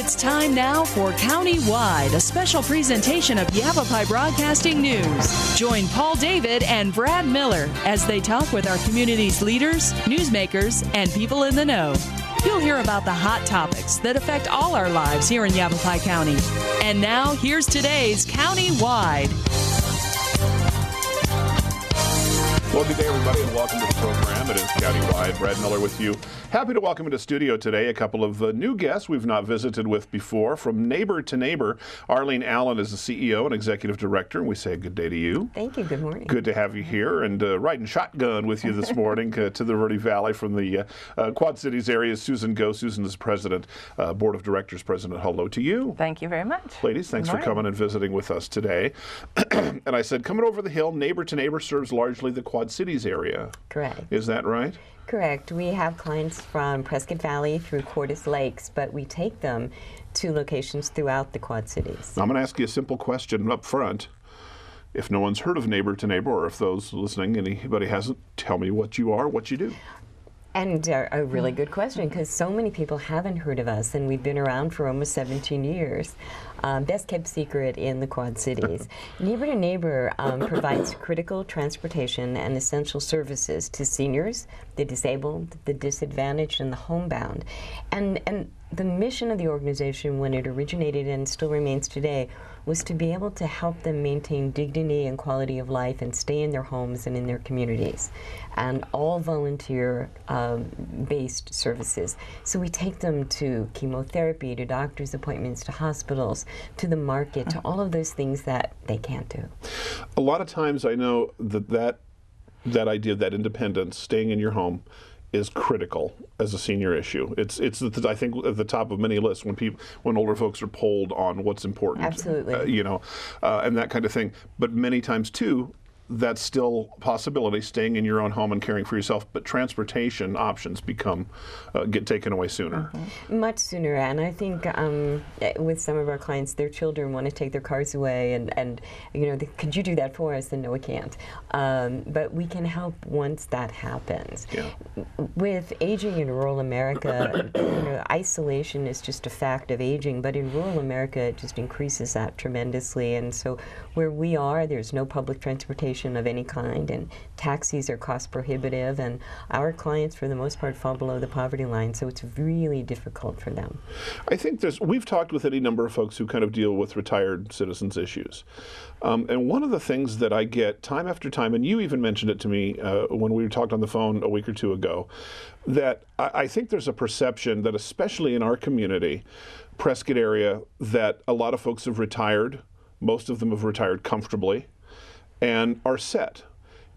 It's time now for County-Wide, a special presentation of Yavapai Broadcasting News. Join Paul David and Brad Miller as they talk with our community's leaders, newsmakers, and people in the know. You'll hear about the hot topics that affect all our lives here in Yavapai County. And now, here's today's County-Wide. Well, good day, everybody, and welcome to the program. It is County-Wide. Brad Miller with you. Happy to welcome into studio today a couple of new guests we've not visited with before. From Neighbor to Neighbor, Arlene Alen is the CEO and Executive Director, and we say good day to you. Thank you. Good morning. Good to have you here, and riding shotgun with you this morning to the Verde Valley from the Quad Cities area, Susan Go. Susan is President, Board of Directors President. Hello to you. Thank you very much. Ladies, thanks for coming and visiting with us today. And I said, coming over the hill, Neighbor to Neighbor serves largely the Quad Cities area. Correct. Is that right? Correct. We have clients from Prescott Valley through Cordes Lakes, but we take them to locations throughout the Quad Cities. I'm going to ask you a simple question up front. If no one's heard of Neighbor to Neighbor, or if those listening, anybody hasn't, tell me what you are, what you do. And a really good question, because so many people haven't heard of us, and we've been around for almost 17 years. Best kept secret in the Quad Cities. Neighbor to Neighbor provides critical transportation and essential services to seniors, the disabled, the disadvantaged, and the homebound. And the mission of the organization, when it originated and still remains today, was to be able to help them maintain dignity and quality of life and stay in their homes and in their communities. And all volunteer-based services. So we take them to chemotherapy, to doctor's appointments, to hospitals, to the market, to all of those things that they can't do. A lot of times I know that idea of that independence, staying in your home, is critical as a senior issue. It's I think at the top of many lists when older folks are polled on what's important. Absolutely. And that kind of thing. But many times too, that's still a possibility, staying in your own home and caring for yourself, but transportation options get taken away sooner. Mm-hmm. Much sooner, and I think with some of our clients, their children want to take their cars away, and could you do that for us? And no, we can't. But we can help once that happens. Yeah. With aging in rural America, isolation is just a fact of aging, but in rural America, it just increases that tremendously. And so where we are, there's no public transportation of any kind, and taxis are cost prohibitive, and our clients for the most part fall below the poverty line, so it's really difficult for them. I think we've talked with any number of folks who kind of deal with retired citizens issues, and one of the things that I get time after time, and you even mentioned it to me when we talked on the phone a week or two ago, that I think there's a perception that especially in our community, Prescott area, that a lot of folks have retired. Most of them have retired comfortably and are set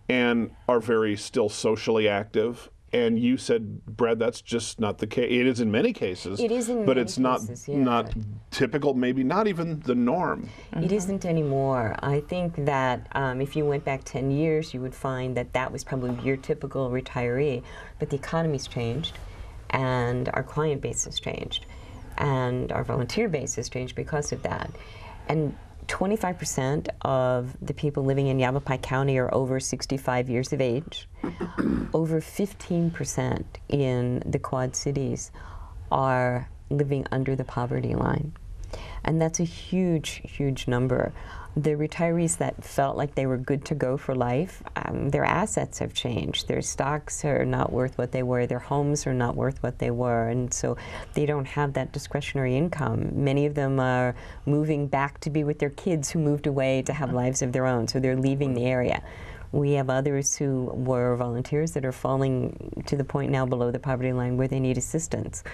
and are very still socially active. And you said, Brad, that's just not the case. It is in many cases. It is in but many it's cases, not typical, maybe not even the norm. It isn't anymore. I think that if you went back 10 years, you would find that was probably your typical retiree. But the economy's changed, and our client base has changed, and our volunteer base has changed because of that. And 25% of the people living in Yavapai County are over 65 years of age. Over 15% in the Quad Cities are living under the poverty line. And that's a huge, huge number. The retirees that felt like they were good to go for life, their assets have changed. Their stocks are not worth what they were. Their homes are not worth what they were. And so they don't have that discretionary income. Many of them are moving back to be with their kids who moved away to have lives of their own. So they're leaving the area. We have others who were volunteers that are falling to the point now below the poverty line where they need assistance.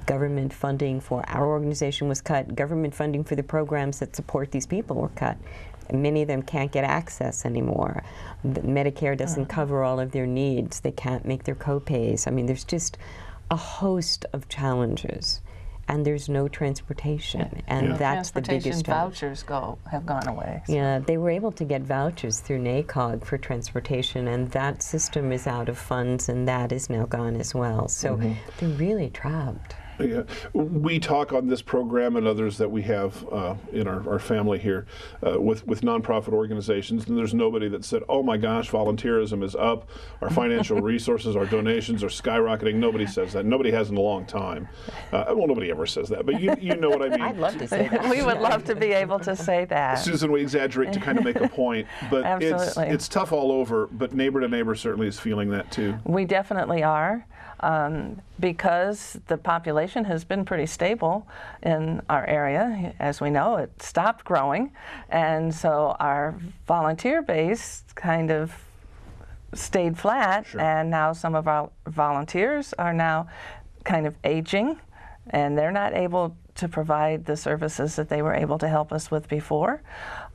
Government funding for our organization was cut. Government funding for the programs that support these people were cut. Many of them can't get access anymore. Medicare doesn't cover all of their needs. They can't make their co-pays. I mean, there's just a host of challenges, and there's no transportation, and that's the biggest challenge. Vouchers have gone away. So. Yeah, they were able to get vouchers through NACOG for transportation, and that system is out of funds, and that is now gone as well. So they're really trapped. Yeah. We talk on this program and others that we have in our family here with nonprofit organizations, and there's nobody that said, oh my gosh, volunteerism is up, our financial resources, our donations are skyrocketing. Nobody says that. Nobody has in a long time. Well, nobody ever says that, but you know what I mean. I'd love to say that. We would love to be able to say that. Susan, we exaggerate to kind of make a point, but Absolutely. it's tough all over, but neighbor to neighbor certainly is feeling that too. We definitely are. Because the population has been pretty stable in our area. As we know, it stopped growing, and so our volunteer base kind of stayed flat. Sure. And now some of our volunteers are now kind of aging, and they're not able to provide the services that they were able to help us with before,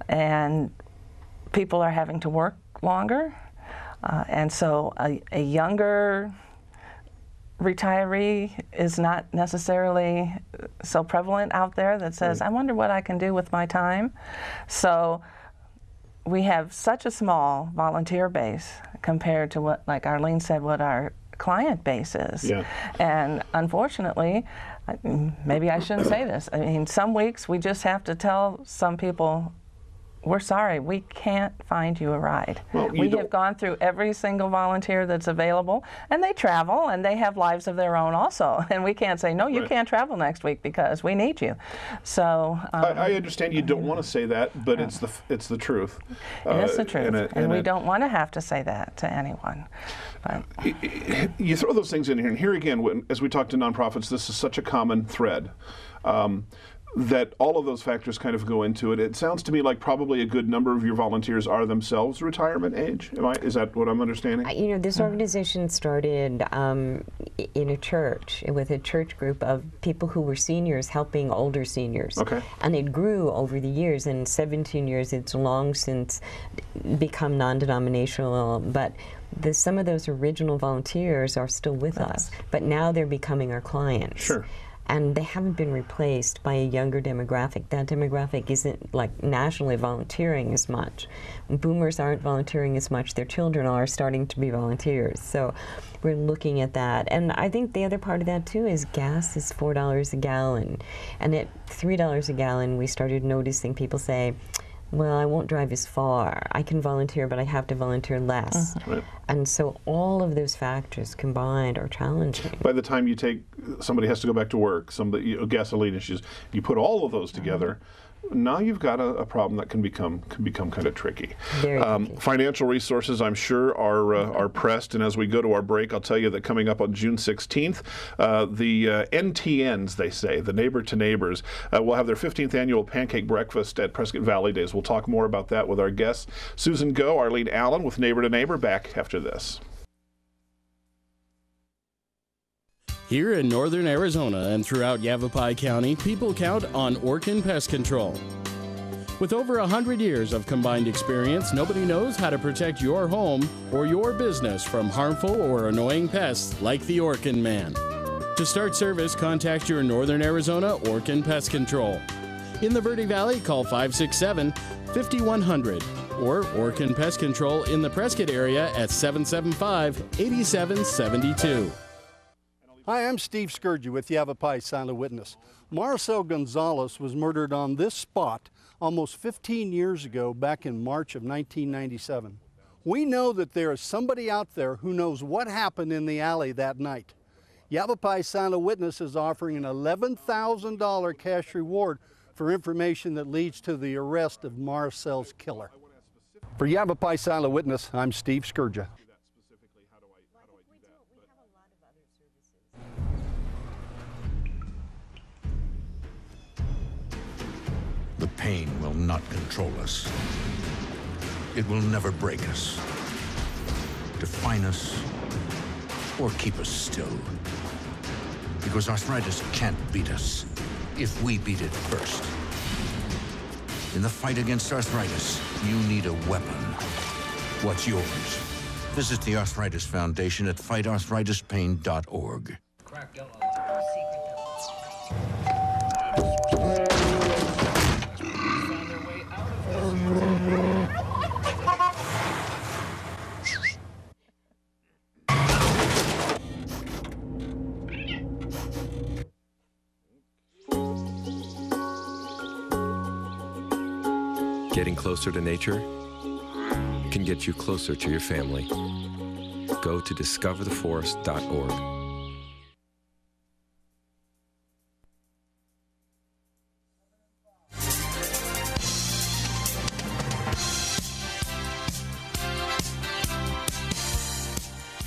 and people are having to work longer, and so a younger retiree is not necessarily so prevalent out there that says, I wonder what I can do with my time. So we have such a small volunteer base compared to what, like Arlene said, what our client base is. Yeah. And unfortunately, maybe I shouldn't say this, I mean, some weeks we just have to tell some people, we're sorry, we can't find you a ride. Well, we have gone through every single volunteer that's available, and they travel, and they have lives of their own also. And we can't say, no, you can't travel next week because we need you. So I understand you don't want to say that, but it's the truth. it is the truth, and we it, don't want to have to say that to anyone. But you throw those things in here, and here again, as we talk to nonprofits, this is such a common thread. That all of those factors kind of go into it. It sounds to me like probably a good number of your volunteers are themselves retirement age. Is that what I'm understanding? You know, this organization started in a church, with a church group of people who were seniors helping older seniors. Okay. And it grew over the years. In 17 years, it's long since become non-denominational, but some of those original volunteers are still with us, but now they're becoming our clients. Sure. And they haven't been replaced by a younger demographic. That demographic isn't like nationally volunteering as much. Boomers aren't volunteering as much. Their children are starting to be volunteers. So we're looking at that. And I think the other part of that too is gas is $4 a gallon. And at $3 a gallon, we started noticing people say, well, I won't drive as far. I can volunteer, but I have to volunteer less. Right. And so all of those factors combined are challenging. By the time somebody has to go back to work, gasoline issues, you put all of those together, now you've got a problem that can become kind of tricky. Very tricky. Financial resources, I'm sure, are pressed. And as we go to our break, I'll tell you that coming up on June 16th, the NTNs, they say, the Neighbor to Neighbors, will have their 15th annual pancake breakfast at Prescott Valley Days. We'll talk more about that with our guests, Susan Go, Arlene Alen, with Neighbor to Neighbor. Back after this. Here in northern Arizona and throughout Yavapai County, people count on Orkin Pest Control. With over 100 years of combined experience, nobody knows how to protect your home or your business from harmful or annoying pests like the Orkin Man. To start service, contact your Northern Arizona Orkin Pest Control. In the Verde Valley, call 567-5100 or Orkin Pest Control in the Prescott area at 775-8772. Hi, I'm Steve Scourge with Yavapai Silent Witness. Marcel Gonzalez was murdered on this spot almost 15 years ago, back in March of 1997. We know that there is somebody out there who knows what happened in the alley that night. Yavapai Silent Witness is offering an $11,000 cash reward for information that leads to the arrest of Marcel's killer. For Yavapai Silent Witness, I'm Steve Scourge. The pain will not control us. It will never break us, define us, or keep us still. Because arthritis can't beat us if we beat it first. In the fight against arthritis, you need a weapon. What's yours? Visit the Arthritis Foundation at fightarthritispain.org. Getting closer to nature can get you closer to your family. Go to discovertheforest.org.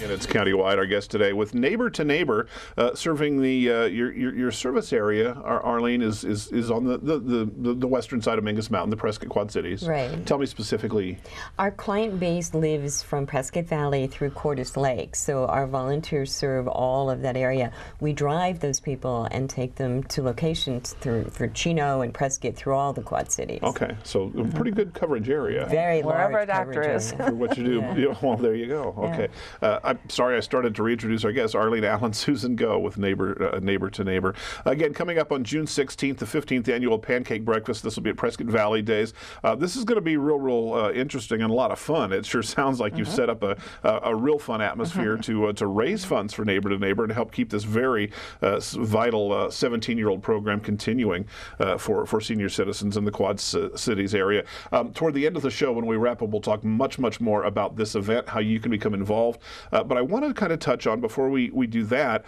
And it's countywide. Our guest today with Neighbor to Neighbor, serving the your service area. Arlene is on the western side of Mingus Mountain, the Prescott Quad Cities. Right. Tell me specifically. Our client base lives from Prescott Valley through Cordes Lake, so our volunteers serve all of that area. We drive those people and take them to locations for Chino and Prescott through all the Quad Cities. Okay, so a pretty good coverage area. Very Wherever large a doctor coverage is. area. For what you do. Yeah. Well, there you go. Okay. I'm sorry I started to reintroduce our guests, Arlene, Alen, Susan Go with Neighbor to Neighbor. Again, coming up on June 16th, the 15th annual Pancake Breakfast. This will be at Prescott Valley Days. This is going to be real interesting and a lot of fun. It sure sounds like you've set up a real fun atmosphere to raise funds for Neighbor to Neighbor and help keep this very vital 17-year-old program continuing for senior citizens in the Quad Cities area. Toward the end of the show, when we wrap up, we'll talk much more about this event, how you can become involved. But I want to kind of touch on, before we do that,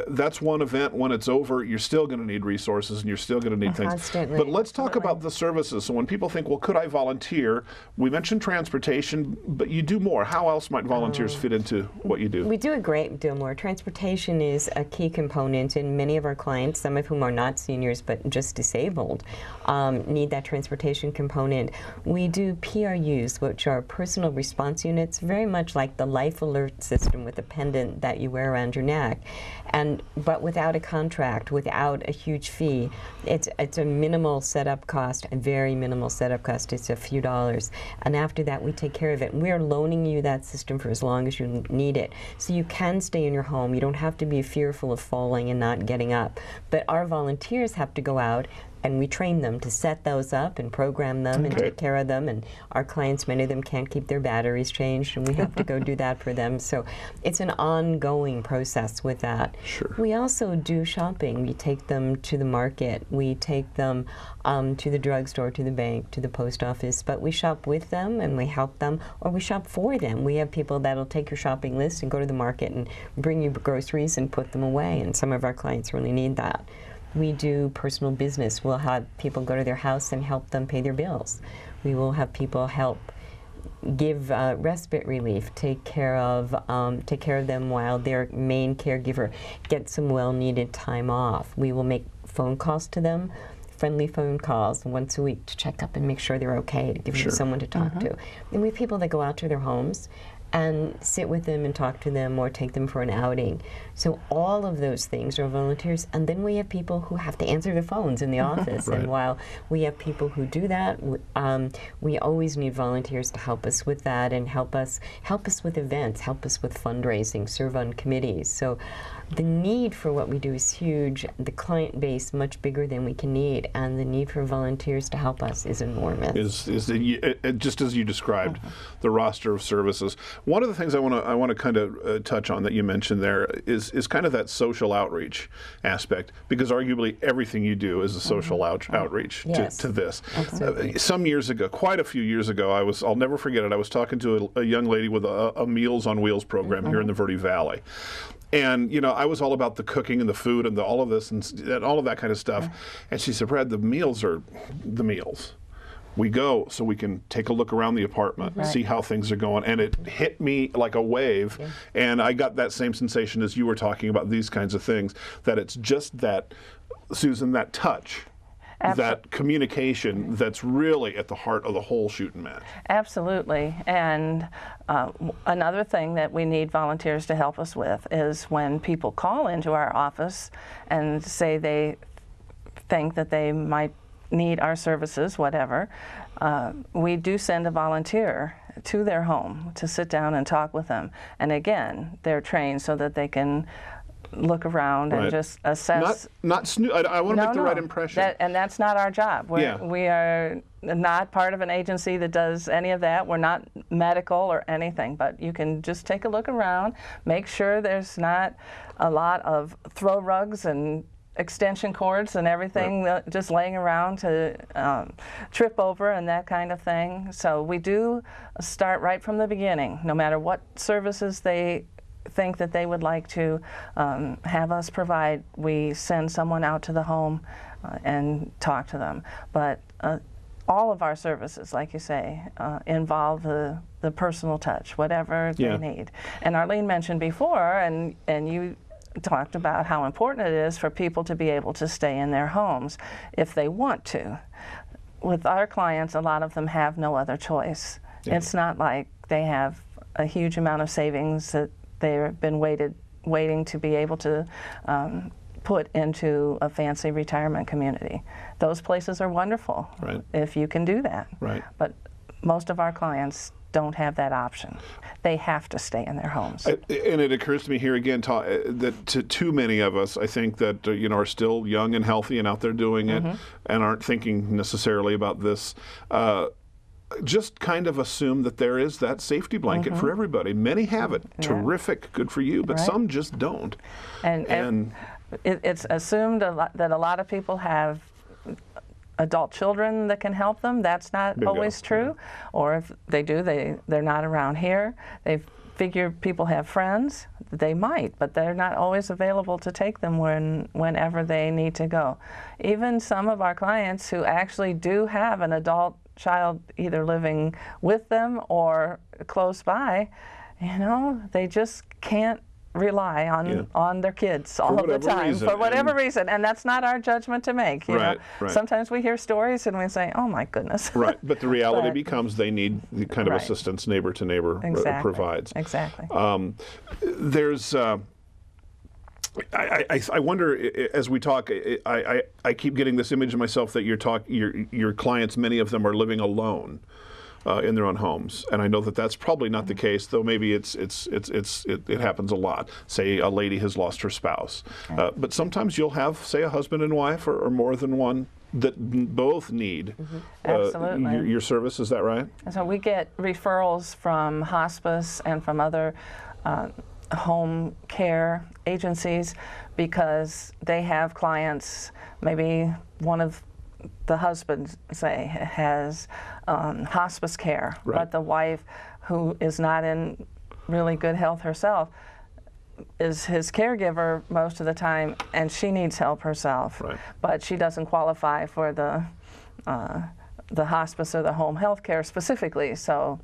that's one event. When it's over, you're still going to need resources and you're still going to need things. Constantly. But let's talk about the services. So when people think, well, could I volunteer? We mentioned transportation, but you do more. How else might volunteers fit into what you do? We do a great deal more. Transportation is a key component, and many of our clients, some of whom are not seniors but just disabled, need that transportation component. We do PRUs, which are personal response units, very much like the life alert system with a pendant that you wear around your neck, but without a contract, without a huge fee. It's a minimal setup cost, a very minimal setup cost. It's a few dollars, and after that we take care of it. And we're loaning you that system for as long as you need it, so you can stay in your home. You don't have to be fearful of falling and not getting up. But our volunteers have to go out, and we train them to set those up and program them and take care of them. And our clients, many of them can't keep their batteries changed, and we have to go do that for them. So it's an ongoing process with that. Sure. We also do shopping. We take them to the market. We take them to the drugstore, to the bank, to the post office. But we shop with them and we help them, or we shop for them. We have people that'll take your shopping list and go to the market and bring you groceries and put them away. And some of our clients really need that. We do personal business. We'll have people go to their house and help them pay their bills. We will have people help give respite relief, take care of them while their main caregiver gets some well-needed time off. We will make phone calls to them, friendly phone calls once a week to check up and make sure they're okay, to give them someone to talk to. And we have people that go out to their homes and sit with them and talk to them or take them for an outing. So all of those things are volunteers. And then we have people who have to answer the phones in the office. And while we have people who do that, we always need volunteers to help us with that and help us with events, help us with fundraising, serve on committees. So the need for what we do is huge, the client base much bigger than we can need, and the need for volunteers to help us is enormous. Just as you described, the roster of services. One of the things I want to kind of touch on that you mentioned there is kind of that social outreach aspect, because arguably everything you do is a social outreach to this. Some years ago, quite a few years ago, I'll never forget it, I was talking to a young lady with a Meals on Wheels program here in the Verde Valley. And, you know, I was all about the cooking and the food and all of this and all of that kind of stuff. And she said, Brad, the meals are the meals. We go so we can take a look around the apartment, see how things are going. And it hit me like a wave. And I got that same sensation as you were talking about these kinds of things, that it's just that, Susan, that touch. That communication that's really at the heart of the whole shooting match. Absolutely. And another thing that we need volunteers to help us with is when people call into our office and say they think that they might need our services, whatever, we do send a volunteer to their home to sit down and talk with them. And again, they're trained so that they can look around and just assess. I want to make the right impression. And that's not our job. We are not part of an agency that does any of that. We're not medical or anything, but you can just take a look around, make sure there's not a lot of throw rugs and extension cords and everything just laying around to trip over and that kind of thing. So we do start right from the beginning. No matter what services they think that they would like to have us provide, we send someone out to the home and talk to them. But all of our services, like you say, involve the personal touch, whatever they need. And Arlene mentioned before, and you talked about how important it is for people to be able to stay in their homes if they want to. With our clients, a lot of them have no other choice. Yeah. It's not like they have a huge amount of savings that they've been waiting to be able to put into a fancy retirement community. Those places are wonderful if you can do that. But most of our clients don't have that option. They have to stay in their homes. And it occurs to me here again that to too many of us, I think that are still young and healthy and out there doing it and aren't thinking necessarily about this. Just kind of assume that there is that safety blanket for everybody. Many have it. Terrific, good for you, but some just don't. And it's assumed that a lot of people have adult children that can help them. That's not always true. Or if they do, they're not around here. They figure people have friends. They might, but they're not always available to take them whenever they need to go. Even some of our clients who actually do have an adult child either living with them or close by, they just can't rely on their kids all of the time for whatever reason, and that's not our judgment to make. You know? Sometimes we hear stories and we say, "Oh my goodness!" But the reality becomes they need the kind of assistance neighbor to neighbor provides. Exactly. There's. I wonder, as we talk, I keep getting this image of myself that your clients, many of them are living alone in their own homes, and I know that that's probably not the case, though maybe it happens a lot. Say a lady has lost her spouse, but sometimes you'll have, say, a husband and wife or more than one that both need your service. Is that right? So we get referrals from hospice and from other home care agencies because they have clients, maybe one of the husband, say, has hospice care, but the wife, who is not in really good health herself, is his caregiver most of the time, and she needs help herself, but she doesn't qualify for the hospice or the home health care specifically, so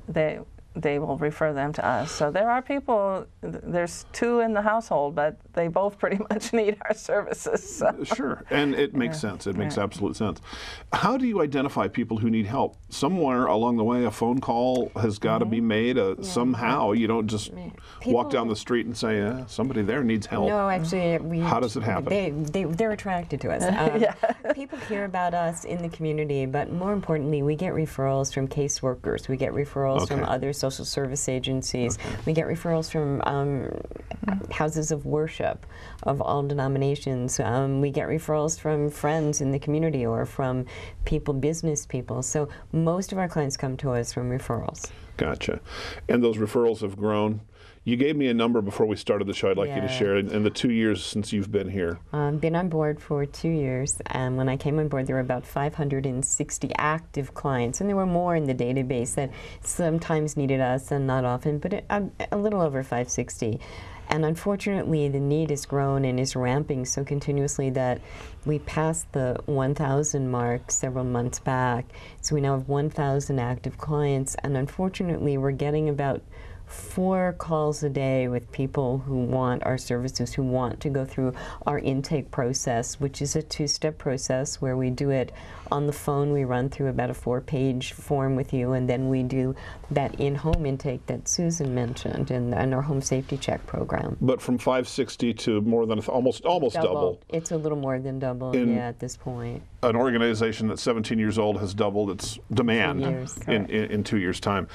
they will refer them to us. So there are people, there's two in the household, but they both pretty much need our services. So. Sure, and it makes sense. It makes absolute sense. How do you identify people who need help? Somewhere along the way, a phone call has got to be made somehow. You don't just walk down the street and say, somebody there needs help. No, actually, how does it happen? They're attracted to us. People hear about us in the community, but more importantly, we get referrals from caseworkers. We get referrals from other social service agencies. We get referrals from houses of worship of all denominations. We get referrals from friends in the community or from business people. So most of our clients come to us from referrals. Gotcha. And those referrals have grown. You gave me a number before we started the show I'd like you to share in the 2 years since you've been here. Been on board for 2 years, and when I came on board there were about 560 active clients, and there were more in the database that sometimes needed us and not often, but a little over 560. And unfortunately, the need has grown and is ramping so continuously that we passed the 1,000 mark several months back. So we now have 1,000 active clients, and unfortunately we're getting about 4 calls a day with people who want our services, who want to go through our intake process, which is a 2-step process where we do it on the phone. We run through about a 4-page form with you, and then we do that in-home intake that Susan mentioned in our home safety check program. But from 560 to more than almost double. It's a little more than double, at this point. An organization that's 17 years old has doubled its demand in 2 years' time.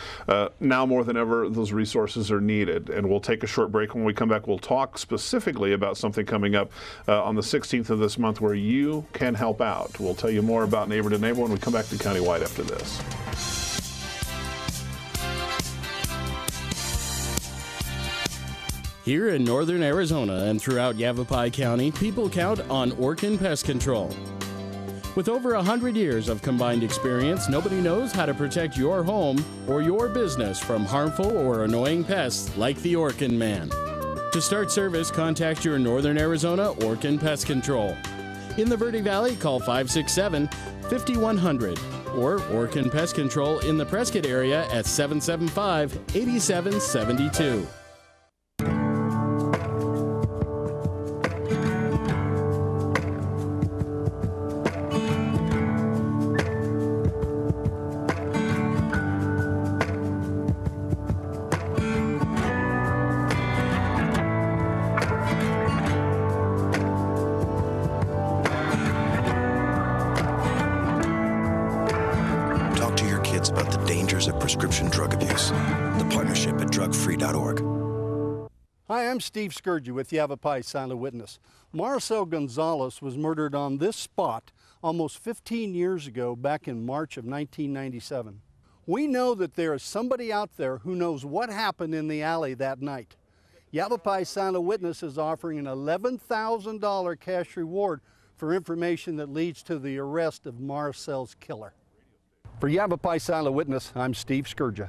Now more than ever, those resources are needed. And we'll take a short break. When we come back, we'll talk specifically about something coming up on the 16th of this month where you can help out. We'll tell you more about Neighbor to Neighbor when we come back to Countywide after this. Here in northern Arizona and throughout Yavapai County, people count on Orkin Pest Control. With over 100 years of combined experience, nobody knows how to protect your home or your business from harmful or annoying pests like the Orkin Man. To start service, contact your Northern Arizona Orkin Pest Control. In the Verde Valley, call 567-5100 or Orkin Pest Control in the Prescott area at 775-8772. About the dangers of prescription drug abuse. The partnership at drugfree.org. Hi, I'm Steve Scourge with Yavapai Silent Witness. Maricel Gonzalez was murdered on this spot almost 15 years ago, back in March of 1997. We know that there is somebody out there who knows what happened in the alley that night. Yavapai Silent Witness is offering an $11,000 cash reward for information that leads to the arrest of Maricel's killer. For Yavapai Silent Witness, I'm Steve Scourge.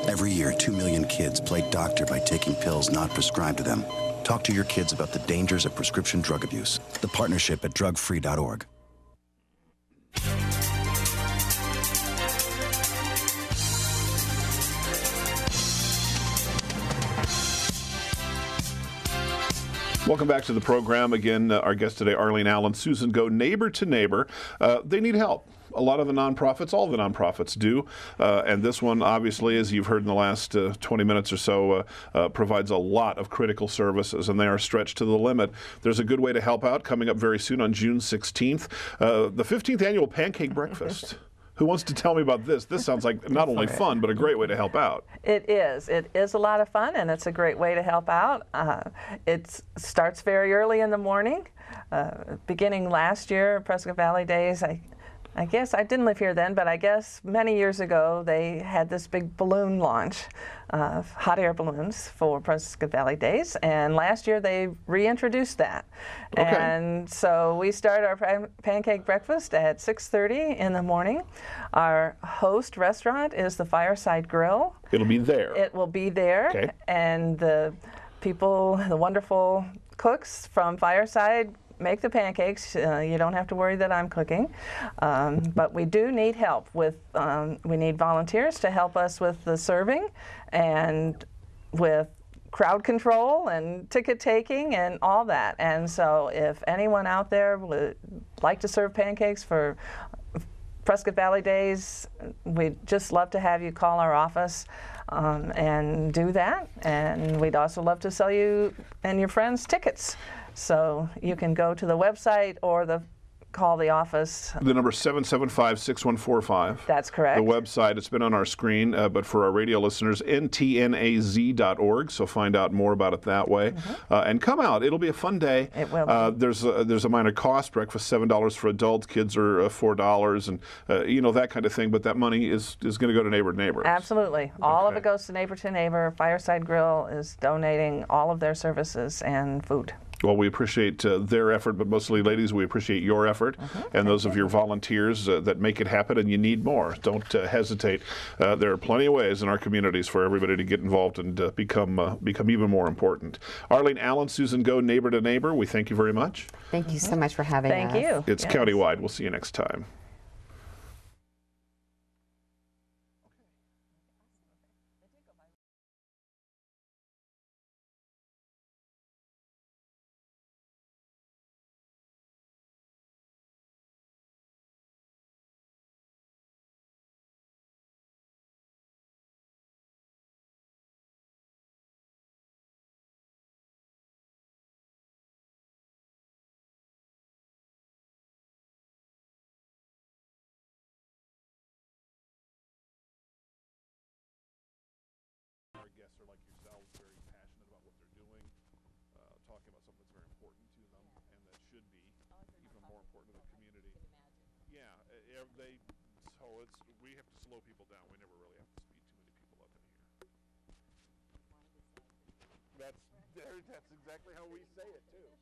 Every year, 2 million kids play doctor by taking pills not prescribed to them. Talk to your kids about the dangers of prescription drug abuse. The partnership at drugfree.org. Welcome back to the program. Again, our guest today, Arlene, Alen, Susan Go, Neighbor to Neighbor. They need help. A lot of the nonprofits, all the nonprofits do. And this one, obviously, as you've heard in the last 20 minutes or so, provides a lot of critical services, and they are stretched to the limit. There's a good way to help out coming up very soon on June 16th, the 15th annual Pancake Breakfast. Who wants to tell me about this? This sounds like not only fun, but a great way to help out. It is. It is a lot of fun, and it's a great way to help out. It starts very early in the morning. Beginning last year, Prescott Valley Days, I guess I didn't live here then, but I guess many years ago they had this big balloon launch of hot air balloons for Prescott Valley Days, and last year they reintroduced that. Okay. And so we start our pancake breakfast at 6:30 in the morning. Our host restaurant is the Fireside Grill. It'll be there. It will be there. Okay. And the people, the wonderful cooks from Fireside, make the pancakes. You don't have to worry that I'm cooking. But we do need help with, we need volunteers to help us with the serving and with crowd control and ticket taking and all that. And so if anyone out there would like to serve pancakes for Prescott Valley Days, we'd just love to have you call our office and do that. And we'd also love to sell you and your friends tickets. So you can go to the website or call the office. The number is 775-6145. That's correct. The website, it's been on our screen, but for our radio listeners, ntnaz.org, so find out more about it that way. Mm-hmm. And come out. It'll be a fun day. It will be. There's a minor cost. Breakfast $7 for adults. Kids are $4, and that kind of thing. But that money is going to go to Neighbor to Neighbor. Absolutely. All of it goes to Neighbor. Fireside Grill is donating all of their services and food. Well, we appreciate their effort, but mostly, ladies, we appreciate your effort and those of your volunteers that make it happen, and you need more. Don't hesitate. There are plenty of ways in our communities for everybody to get involved and become even more important. Arlene, Alen, Susan Go, Neighbor to Neighbor, we thank you very much. Thank you so much for having us. Thank you. It's countywide. We'll see you next time. Yeah, so we have to slow people down. We never really have to speed too many people up in here. That's exactly how we say it too.